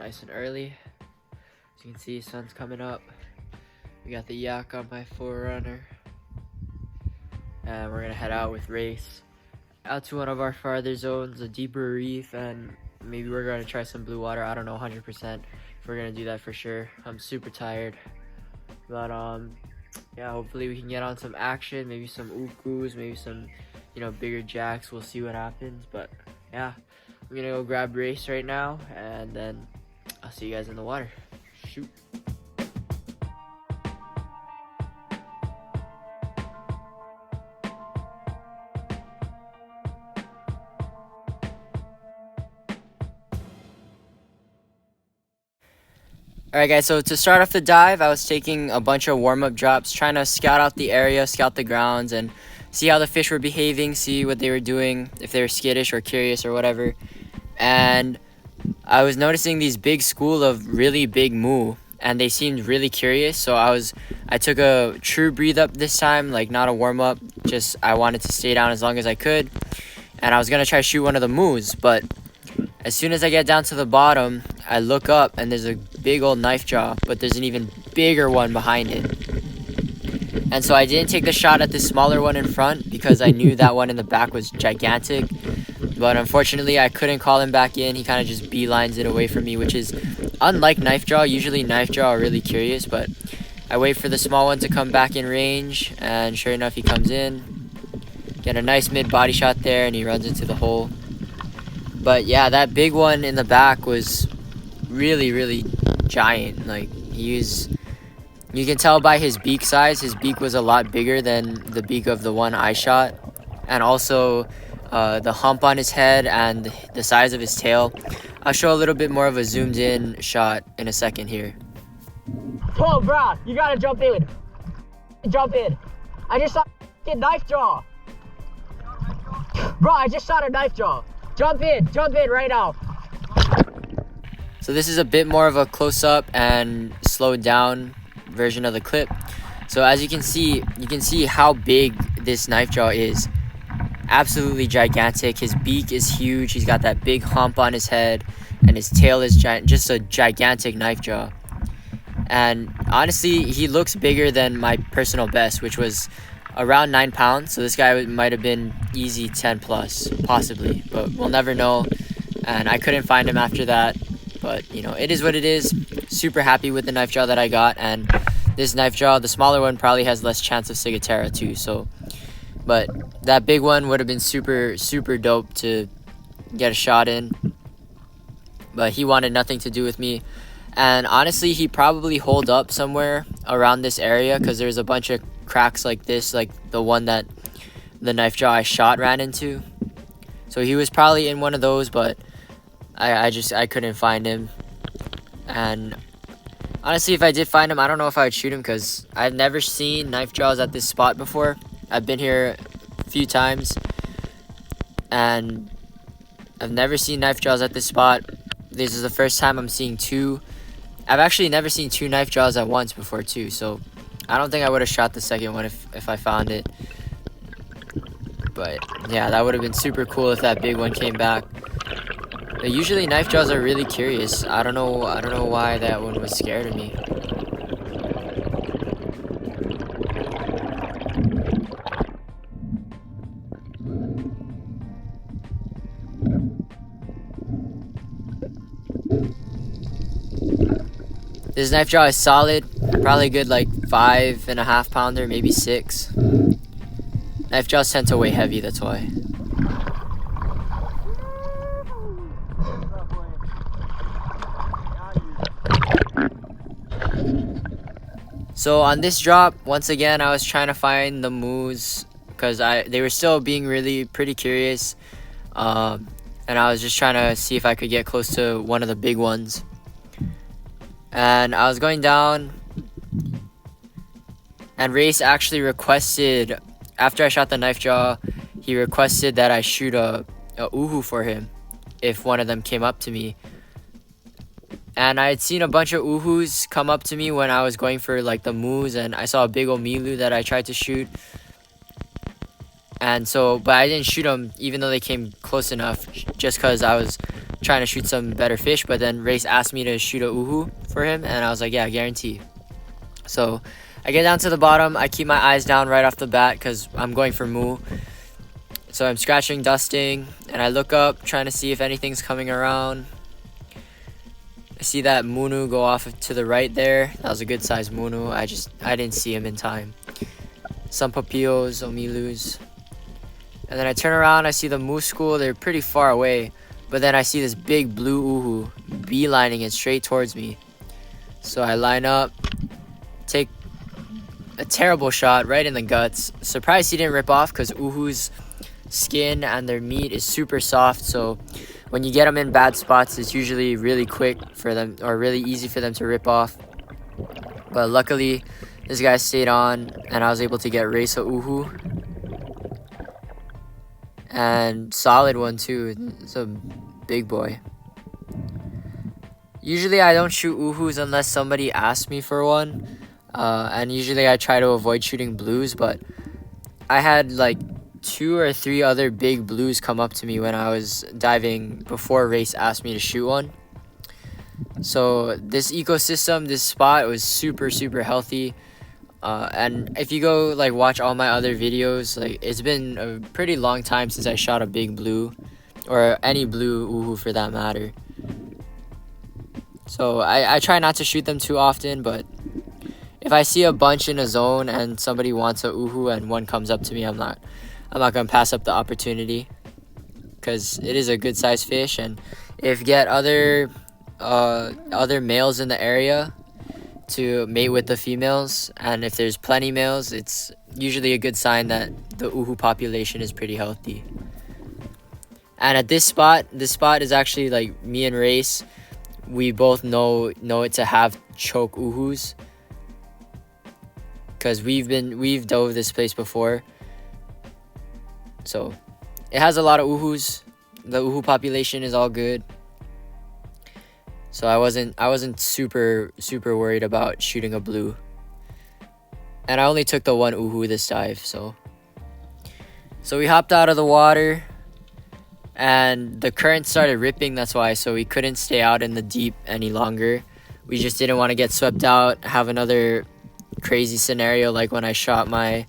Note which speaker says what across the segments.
Speaker 1: nice and early. As you can see, sun's coming up. We got the yak on my forerunner. And we're gonna head out with Rayse out to one of our farther zones, a deeper reef, and maybe we're gonna try some blue water. I don't know 100% if we're gonna do that for sure. I'm super tired, but yeah, hopefully we can get on some action, maybe some ukus, maybe some, you know, bigger jacks. We'll see what happens. But yeah, I'm gonna go grab Rayse right now, and then I'll see you guys in the water. Shoot. Alright guys, so to start off the dive, I was taking a bunch of warm-up drops, trying to scout out the area, scout the grounds, and see how the fish were behaving, see what they were doing, if they were skittish or curious or whatever. And I was noticing these big school of really big moo, and they seemed really curious, so I took a true breathe up this time, like not a warm-up, just I wanted to stay down as long as I could, and I was going to try to shoot one of the moos, but as soon as I get down to the bottom, I look up and there's a big old knife jaw, but there's an even bigger one behind it. And so I didn't take the shot at the smaller one in front because I knew that one in the back was gigantic. But unfortunately, I couldn't call him back in. He kind of just beelines it away from me, which is unlike knife jaw. Usually knife jaw are really curious, but I wait for the small one to come back in range, and sure enough, he comes in. Get a nice mid body shot there, and he runs into the hole. But yeah, that big one in the back was really giant. Like, you can tell by his beak size, his beak was a lot bigger than the beak of the one I shot. And also the hump on his head and the size of his tail. I'll show a little bit more of a zoomed in shot in a second here.
Speaker 2: Oh, bro, you gotta jump in. Jump in. I just shot a knife jaw. Bro, I just shot a knife jaw. Jump in right now.
Speaker 1: So this is a bit more of a close-up and slowed down version of the clip. So as you can see how big this knife jaw is. Absolutely gigantic. His beak is huge. He's got that big hump on his head, and his tail is just a gigantic knife jaw. And honestly, he looks bigger than my personal best, which was around 9 pounds. So this guy might have been easy 10 plus, possibly, but we'll never know. And I couldn't find him after that, but you know, it is what it is. Super happy with the knife jaw that I got, and this knife jaw, the smaller one, probably has less chance of ciguatera too. So, but that big one would have been super dope to get a shot in, but he wanted nothing to do with me. And honestly, he probably holed up somewhere around this area, because there's a bunch of cracks like this, like the one that the knife jaw I shot ran into. So he was probably in one of those, but I couldn't find him. And honestly, if I did find him, I don't know if I would shoot him, because I've never seen knife jaws at this spot before. I've been here a few times, and I've never seen knife jaws at this spot. This is the first time I'm seeing two. I've actually never seen two knife jaws at once before too, so I don't think I would have shot the second one if I found it. But yeah, that would have been super cool if that big one came back. But usually knife jaws are really curious. I don't know why that one was scared of me. This knife jaw is solid, probably good like 5.5 pounder, maybe 6. Knife jaws tend to weigh heavy, that's why. So on this drop, once again, I was trying to find the moos, because they were still being pretty curious, and I was just trying to see if I could get close to one of the big ones. And I was going down, and Rayse actually requested, after I shot the knife jaw, he requested that I shoot a uhu for him if one of them came up to me. And I had seen a bunch of uhus come up to me when I was going for like the moos, and I saw a big old milu that I tried to shoot. And so, but I didn't shoot them even though they came close enough, just because I was trying to shoot some better fish, but then Rayse asked me to shoot a uhu for him, and I was like, yeah, guarantee. So I get down to the bottom. I keep my eyes down right off the bat because I'm going for moo. So I'm scratching, dusting, and I look up trying to see if anything's coming around. I see that munu go off to the right there. That was a good size munu. I didn't see him in time. Some papillos, omilus. And then I turn around, I see the moose school. They're pretty far away. But then I see this big blue uhu beelining it straight towards me. So I line up, take a terrible shot right in the guts. Surprised he didn't rip off because uhus skin and their meat is super soft, so when you get them in bad spots, it's usually really quick for them, or really easy for them to rip off. But luckily this guy stayed on and I was able to get Rayse a uhu, and solid one too. It's a big boy. Usually I don't shoot uhus unless somebody asks me for one, and usually I try to avoid shooting blues, but I had like 2 or 3 other big blues come up to me when I was diving before Rayse asked me to shoot one. So this ecosystem, this spot was super healthy, and if you go like watch all my other videos, like it's been a pretty long time since I shot a big blue, or any blue uhu for that matter. So I try not to shoot them too often, but if I see a bunch in a zone and somebody wants a uhu and one comes up to me, I'm not gonna pass up the opportunity, because it is a good sized fish. And if you get other males in the area to mate with the females, and if there's plenty males, it's usually a good sign that the uhu population is pretty healthy. And at this spot is actually like me and Rayse, we both know it to have choke uhus, because we've dove this place before. So it has a lot of uhus. The uhu population is all good. So I wasn't super worried about shooting a blue. And I only took the one uhu this dive, so we hopped out of the water and the current started ripping, that's why, so we couldn't stay out in the deep any longer. We just didn't want to get swept out, have another crazy scenario like when I shot my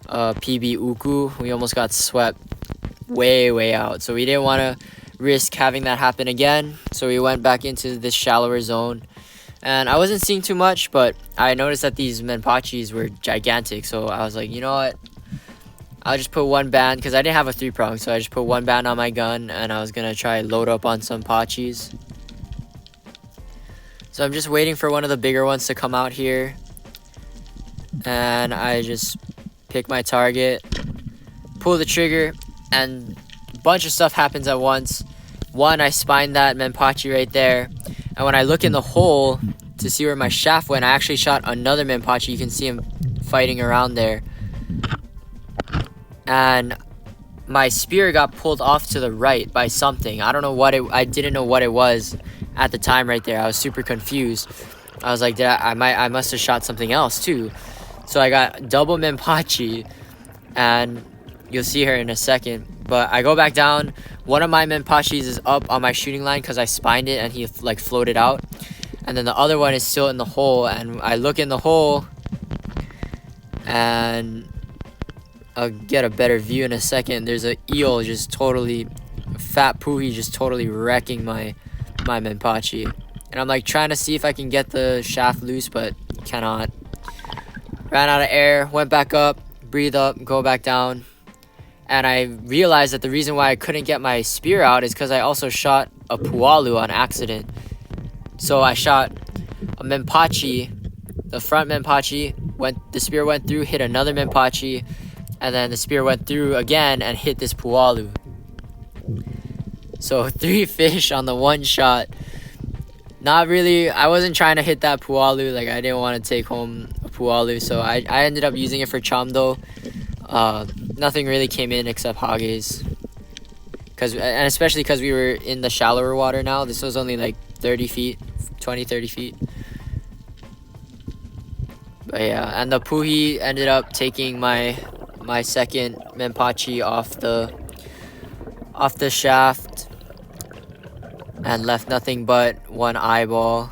Speaker 1: PB uku. We almost got swept way out, so we didn't want to risk having that happen again. So we went back into this shallower zone, and I wasn't seeing too much, but I noticed that these menpachis were gigantic. So I was like, you know what, I'll just put one band, because I didn't have a 3-prong, so I just put one band on my gun and I was gonna try load up on some pachis. So I'm just waiting for one of the bigger ones to come out here, and I just pick my target, pull the trigger, and a bunch of stuff happens at once. One, I spined that menpachi right there, and when I look in the hole to see where my shaft went, I actually shot another menpachi. You can see him fighting around there, and my spear got pulled off to the right by something. I don't know what I didn't know what it was at the time right there. I was super confused. I was like, I must have shot something else too. So I got double menpachi, and you'll see her in a second. But I go back down. One of my menpachis is up on my shooting line because I spined it and he like floated out. And then the other one is still in the hole, and I look in the hole, and I'll get a better view in a second. There's a eel just totally, fat puhi just totally wrecking my menpachi. And I'm like trying to see if I can get the shaft loose, but cannot. Ran out of air, went back up, breathe up, go back down. And I realized that the reason why I couldn't get my spear out is because I also shot a pualu on accident. So I shot a menpachi, the front menpachi, the spear went through, hit another menpachi, and then the spear went through again and hit this pualu. So 3 fish on the one shot. Not really, I wasn't trying to hit that pualu, like I didn't want to take home a pualu, so I ended up using it for chamdo. Nothing really came in except hages, and especially because we were in the shallower water now. This was only like 30 feet, 20-30 feet. But yeah, and the puhi ended up taking my second menpachi off the shaft. and left nothing but one eyeball.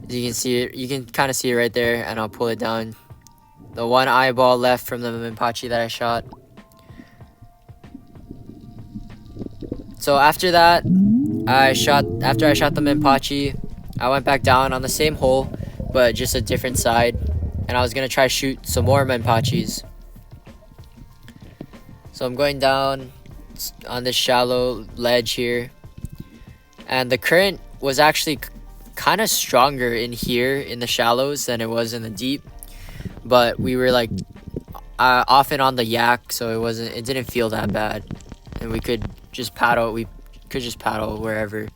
Speaker 1: As you can see it, you can kind of see it right there, and I'll pull it down. The one eyeball left from the Minpachi that I shot. So after that, after I shot the Minpachi, I went back down on the same hole, but just a different side, and I was gonna try shoot some more Minpachis. So I'm going down on this shallow ledge here, and the current was actually kind of stronger in here in the shallows than it was in the deep, but we were like off and on the yak, so it didn't feel that bad, and we could just paddle wherever.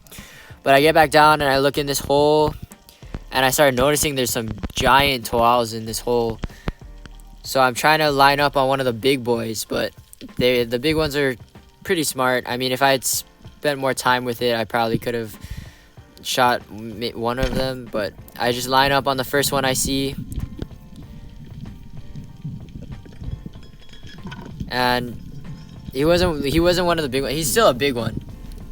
Speaker 1: But I get back down and I look in this hole, and I started noticing there's some giant toals in this hole. So I'm trying to line up on one of the big boys, but the big ones are pretty smart. I mean, if I had spent more time with it, I probably could have shot one of them, but I just line up on the first one I see, and he wasn't one of the big ones. He's still a big one,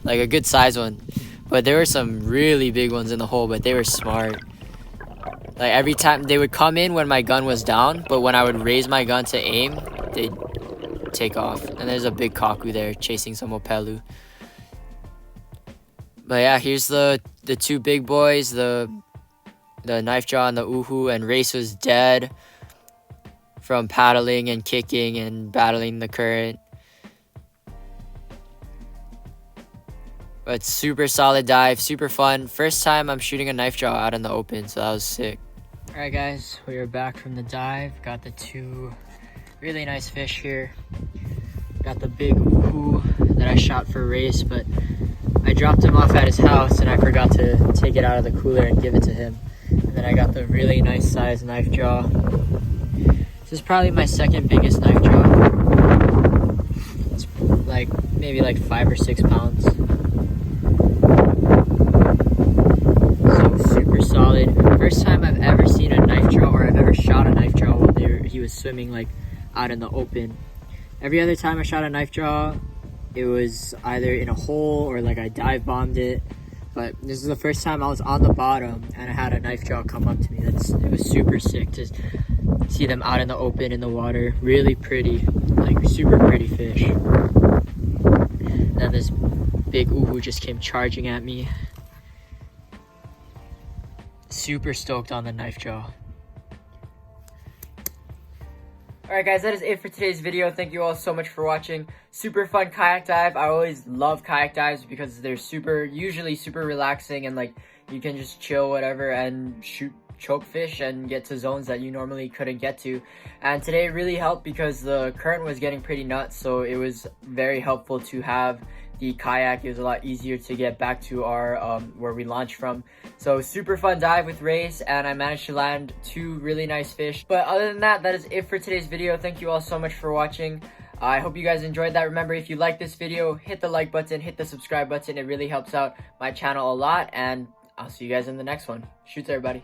Speaker 1: like a good size one, but there were some really big ones in the hole, but they were smart. Like every time they would come in when my gun was down, but when I would raise my gun to aim, they'd take off. And there's a big kaku there chasing some opelu. But yeah, here's the two big boys, the knife jaw and the uhu, and Rayse was dead from paddling and kicking and battling the current. But super solid dive, super fun. First time I'm shooting a knife jaw out in the open, so that was sick. Alright guys, we are back from the dive. Got the two really nice fish here. Got the big uhu that I shot for Rayse, but I dropped him off at his house and I forgot to take it out of the cooler and give it to him. And then I got the really nice size knife jaw. This is probably my second biggest knife jaw. It's like maybe like 5 or 6 pounds. So super solid. First time I've ever seen a knife jaw, or I've ever shot a knife jaw while he was swimming like out in the open. Every other time I shot a knife jaw, it was either in a hole or like I dive bombed it. But this is the first time I was on the bottom and I had a knife jaw come up to me. It was super sick to see them out in the open in the water. Really pretty, like super pretty fish. And then this big uhu just came charging at me. Super stoked on the knife jaw. Alright guys, that is it for today's video. Thank you all so much for watching. Super fun kayak dive. I always love kayak dives because they're usually super relaxing, and like you can just chill whatever and shoot choke fish and get to zones that you normally couldn't get to. And today it really helped because the current was getting pretty nuts, so it was very helpful to have the kayak. It was a lot easier to get back to our where we launched from. So super fun dive with Rayse, and I managed to land 2 really nice fish. But other than that, that is it for today's video. Thank you all so much for watching. I hope you guys enjoyed that. Remember, if you like this video, hit the like button, hit the subscribe button. It really helps out my channel a lot, and I'll see you guys in the next one. Shoots, everybody.